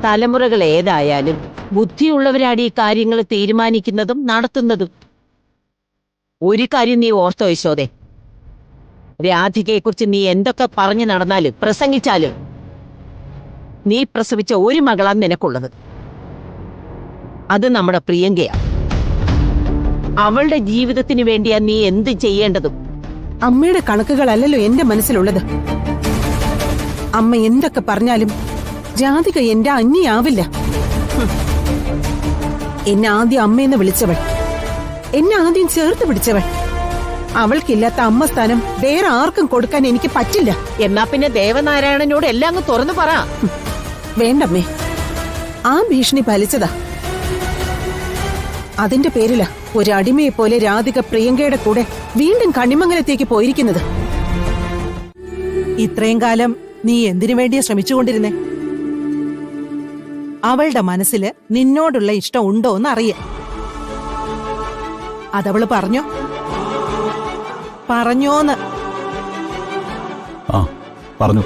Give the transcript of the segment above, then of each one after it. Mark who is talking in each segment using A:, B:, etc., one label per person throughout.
A: തലമുറകൾ ഏതായാലും ബുദ്ധിയുള്ളവരാണ് ഈ കാര്യങ്ങൾ തീരുമാനിക്കുന്നതും നടത്തുന്നതും. ഒരു കാര്യം നീ ഓർത്തോ യശോദേ, രാധികയെക്കുറിച്ച് നീ എന്തൊക്കെ പറഞ്ഞു നടന്നാലും പ്രസംഗിച്ചാലും നീ പ്രസവിച്ച ഒരു മകളാണ് നിനക്കുള്ളത്. അത് നമ്മുടെ പ്രിയങ്കയാ. അവളുടെ ജീവിതത്തിന് വേണ്ടിയാ നീ എന്ത് ചെയ്യേണ്ടതും.
B: അമ്മയുടെ കണക്കുകളല്ലല്ലോ എന്റെ മനസ്സിലുള്ളത്. അമ്മ എന്തൊക്കെ പറഞ്ഞാലും രാധിക എന്റെ അന്യാവില്ല. എന്നെ ആദ്യം അമ്മയെന്ന് വിളിച്ചവൾ, എന്നെ ആദ്യം ചേർത്ത് പിടിച്ചവൾ. അവൾക്കില്ലാത്ത അമ്മ സ്ഥാനം വേറെ ആർക്കും കൊടുക്കാൻ എനിക്ക് പറ്റില്ല.
A: എന്നാ പിന്നെ ദേവനാരായണനോട് എല്ലാം അങ്ങ് തുറന്നു പറ.
B: വേണ്ടമ്മേ, ആ ഭീഷണി ഫലിച്ചതാ. അതിന്റെ പേരില ഒരു അടിമയെ പോലെ രാധിക പ്രിയങ്കയുടെ കൂടെ വീണ്ടും കണിമംഗലത്തേക്ക് പോയിരിക്കുന്നത്.
C: ഇത്രയും കാലം നീ എന്തിനു വേണ്ടിയാ ശ്രമിച്ചുകൊണ്ടിരുന്നേ? അവളുടെ മനസ്സില് നിന്നോടുള്ള ഇഷ്ടം ഉണ്ടോ എന്ന് അറിയാം. അതവള് പറഞ്ഞോ? പറഞ്ഞോന്ന്?
D: പറഞ്ഞു.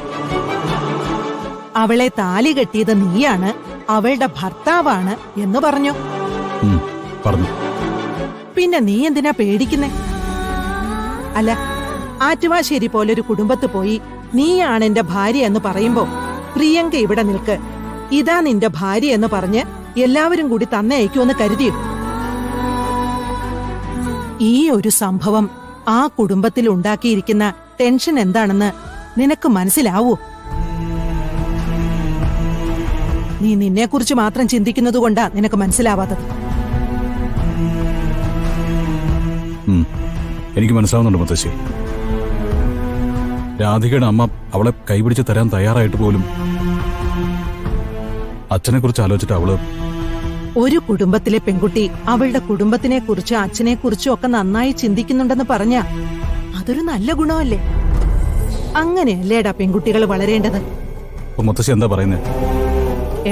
C: അവളെ താലി കെട്ടിയത് നീയാണ്, അവളുടെ ഭർത്താവാണ് എന്ന് പറഞ്ഞോ?
D: പറഞ്ഞു.
C: പിന്നെ നീ എന്തിനാ പേടിക്കുന്നേ? അല്ല, ആറ്റുവാശ്ശേരി പോലൊരു കുടുംബത്ത് പോയി നീയാണ് എന്റെ ഭാര്യ എന്ന് പറയുമ്പോ പ്രിയങ്ക ഇവിടെ നിൽക്ക്, ഇതാ നിന്റെ ഭാര്യ എന്ന് പറഞ്ഞ് എല്ലാവരും കൂടി തന്നയക്കുമെന്ന് കരുതിയോ? ഈ ഒരു സംഭവം ആ കുടുംബത്തിൽ ഉണ്ടാക്കിയിരിക്കുന്ന ടെൻഷൻ എന്താണെന്ന് നിനക്ക് മനസ്സിലാവൂ? നീ നിന്നെക്കുറിച്ച് മാത്രം ചിന്തിക്കുന്നത് കൊണ്ടാ നിനക്ക് മനസ്സിലാവാത്തത്.
D: എനിക്ക് മനസ്സിലാവുന്നുണ്ട് മുത്തശ്ശി. രാധികയുടെ അമ്മ അവളെ കൈപിടിച്ച് തരാൻ തയ്യാറായിട്ട് പോലും അച്ഛനെ കുറിച്ച് ആലോചിച്ചിട്ട് അവള്...
C: ഒരു കുടുംബത്തിലെ പെൺകുട്ടി അവളുടെ കുടുംബത്തിനെ കുറിച്ച് അച്ഛനെ കുറിച്ചും ഒക്കെ നന്നായി ചിന്തിക്കുന്നുണ്ടെന്ന് പറഞ്ഞ അതൊരു നല്ല ഗുണമല്ലേ? അങ്ങനെയല്ലേടാ പെൺകുട്ടികൾ വളരേണ്ടത്.
D: മുത്തശ്ശി എന്താ പറയുന്നേ?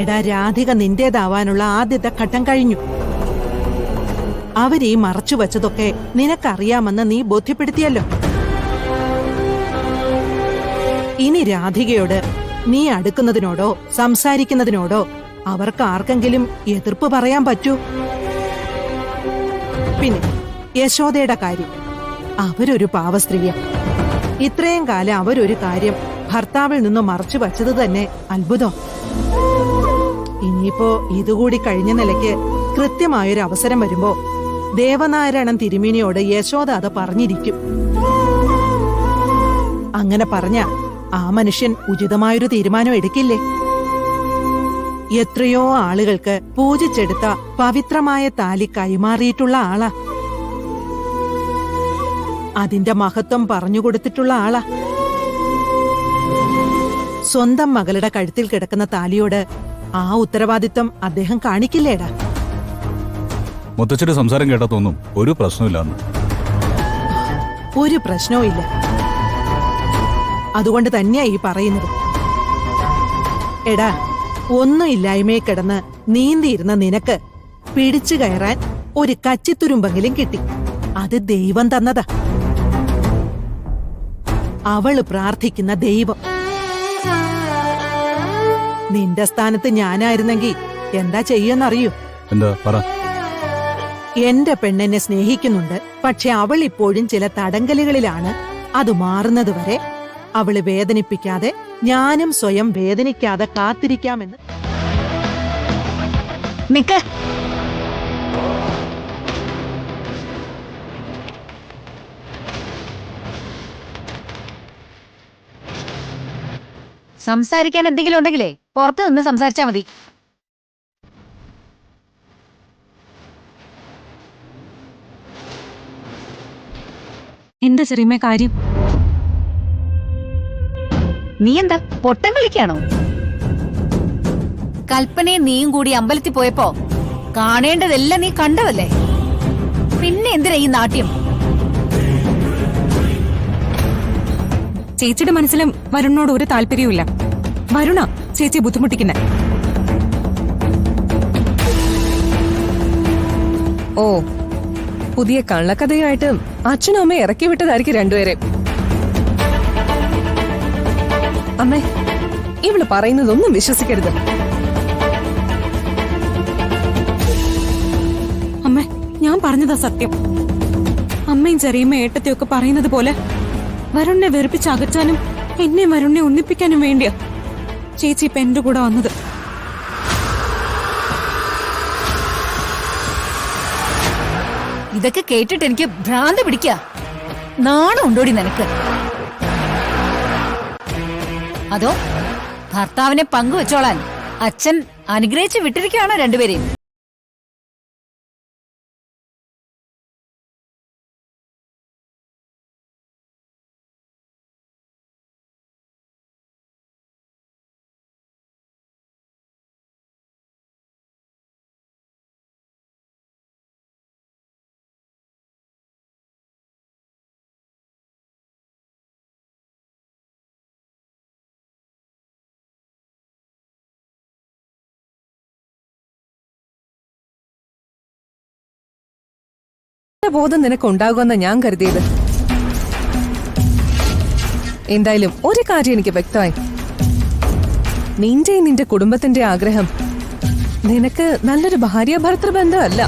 C: എടാ, രാധിക നിന്റേതാവാനുള്ള ആദ്യത്തെ ഘട്ടം കഴിഞ്ഞു. അവരീ മറച്ചു വച്ചതൊക്കെ നിനക്കറിയാമെന്ന് നീ ബോധ്യപ്പെടുത്തിയല്ലോ. ഇനി രാധികയോട് നീ അടുക്കുന്നതിനോടോ സംസാരിക്കുന്നതിനോടോ അവർക്ക് ആർക്കെങ്കിലും എതിർപ്പ് പറയാൻ പറ്റൂ? പിന്നെ യശോദയുടെ കാര്യം, അവരൊരു പാവസ്ത്രീയ. ഇത്രയും കാലം അവരൊരു കാര്യം ഭർത്താവിൽ നിന്ന് മറച്ചു വച്ചത് തന്നെ അത്ഭുതം. ഇനിയിപ്പോ ഇതുകൂടി കഴിഞ്ഞ നിലയ്ക്ക് കൃത്യമായൊരു അവസരം വരുമ്പോ ദേവനാരായണൻ തിരുമേനിയോട് യശോദ അത് പറഞ്ഞിരിക്കും. അങ്ങനെ പറഞ്ഞ ആ മനുഷ്യൻ ഉചിതമായൊരു തീരുമാനം എടുക്കില്ലേ? എത്രയോ ആളുകൾക്ക് പൂജിച്ചെടുത്ത പവിത്രമായ താലി കൈമാറിയിട്ടുള്ള ആളാ. അതിന്റെ മഹത്വം പറഞ്ഞുകൊടുത്തിട്ടുള്ള ആളാ. സ്വന്തം മകളുടെ കഴുത്തിൽ കിടക്കുന്ന താലിയോട് ആ ഉത്തരവാദിത്വം അദ്ദേഹം കാണിക്കില്ലേടാ?
D: മുത്തച്ഛന്റെ സംസാരം കേട്ടാ തോന്നും ഒരു പ്രശ്നമില്ലാന്ന്.
C: ഒരു പ്രശ്നവും ഇല്ല. അതുകൊണ്ട് തന്നെയാ ഈ പറയുന്നത്. എടാ, ഒന്നും ഇല്ലായ്മയെ കിടന്ന് നീന്തിയിരുന്ന നിനക്ക് പിടിച്ചു കയറാൻ ഒരു കച്ചിത്തുരുമ്പെങ്കിലും കിട്ടി. അത് ദൈവം തന്നതാ. അവള് പ്രാർത്ഥിക്കുന്ന ദൈവം. നിന്റെ സ്ഥാനത്ത് ഞാനായിരുന്നെങ്കിൽ എന്താ ചെയ്യുന്നറിയൂ?
D: എന്താ പറ?
C: എന്റെ പെണ്ണെന്നെ സ്നേഹിക്കുന്നുണ്ട്, പക്ഷെ അവൾ ഇപ്പോഴും ചില തടങ്കലുകളിലാണ്. അത് മാറുന്നതുവരെ അവള് വേദനിപ്പിക്കാതെ ഞാനും സ്വയം വേദനിക്കാതെ കാത്തിരിക്കാമെന്ന്.
E: നിക്ക്. സംസാരിക്കാൻ എന്തെങ്കിലും ഉണ്ടെങ്കിലേ പുറത്തു നിന്ന് സംസാരിച്ചാ മതി.
F: എന്താ ചെറിയമ്മ കാര്യം?
E: നീ എന്താ പൊട്ടം കളിക്കാണോ? കൽപ്പനയും നീയും കൂടി അമ്പലത്തിൽ പോയപ്പോ കാണേണ്ടതെല്ലാം നീ കണ്ടതല്ലേ? പിന്നെ എന്തിനാ ഈ നാട്യം?
F: ചേച്ചിയുടെ മനസ്സിലും വരുണിനോട് ഒരു താല്പര്യവുമില്ല. വരുണ ചേച്ചിയെ ബുദ്ധിമുട്ടിക്കുന്നെ.
G: ഓ, പുതിയ കള്ളക്കഥയുമായിട്ട് അച്ഛനും അമ്മയും ഇറക്കി വിട്ടതായിരിക്കും രണ്ടുപേരെ. അമ്മേ, ഇവള് പറയുന്നതൊന്നും വിശ്വസിക്കരുത്.
F: ഞാൻ പറഞ്ഞതാ സത്യം. അമ്മയും ചെറിയമ്മ ഏട്ടത്തെയും ഒക്കെ പറയുന്നത് പോലെ വരുണിനെ വെറുപ്പിച്ച് അകറ്റാനും എന്നെ വരുണിനെ ഒന്നിപ്പിക്കാനും വേണ്ടിയാ ചേച്ചി ഇപ്പൊ എന്റെ കൂടെ വന്നത്.
E: ഇതൊക്കെ കേട്ടിട്ട് എനിക്ക് ഭ്രാന്ത് പിടിക്ക. നാണം ഉണ്ടോടി നിനക്ക്? അതോ ഭർത്താവിനെ പങ്കുവെച്ചോളാൻ അച്ഛൻ അനുഗ്രഹിച്ച് വിട്ടിരിക്കുകയാണോ രണ്ടുപേരെയും?
G: ബോധം നിനക്ക് ഉണ്ടാകുമെന്ന ഞാൻ കരുതിയത്. എന്തായാലും ഒരു കാര്യം എനിക്ക് വ്യക്തമായി. നിന്റെ കുടുംബത്തിന്റെ ആഗ്രഹം നിനക്ക് നല്ലൊരു ഭാര്യ ഭർത്തൃ ബന്ധമല്ല.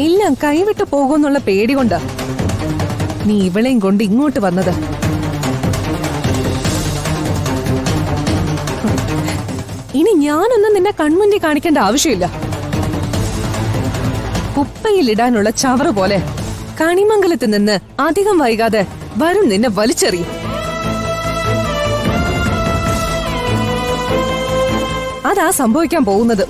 G: എല്ലാം കൈവിട്ടു പോകുമെന്നുള്ള പേടി കൊണ്ടാ നീ ഇവളെയും കൊണ്ട് ഇങ്ങോട്ട് വന്നത്. ഇനി ഞാനൊന്നും നിന്നെ കൺമുന്നിൽ കാണിക്കേണ്ട ആവശ്യമില്ല. കുപ്പയിലിടാനുള്ള ചവറ് പോലെ കണിമംഗലത്ത് നിന്ന് അധികം വൈകാതെ വരുൺ നിന്നെ വലിച്ചെറിയും. അതാ സംഭവിക്കാൻ പോകുന്നത്.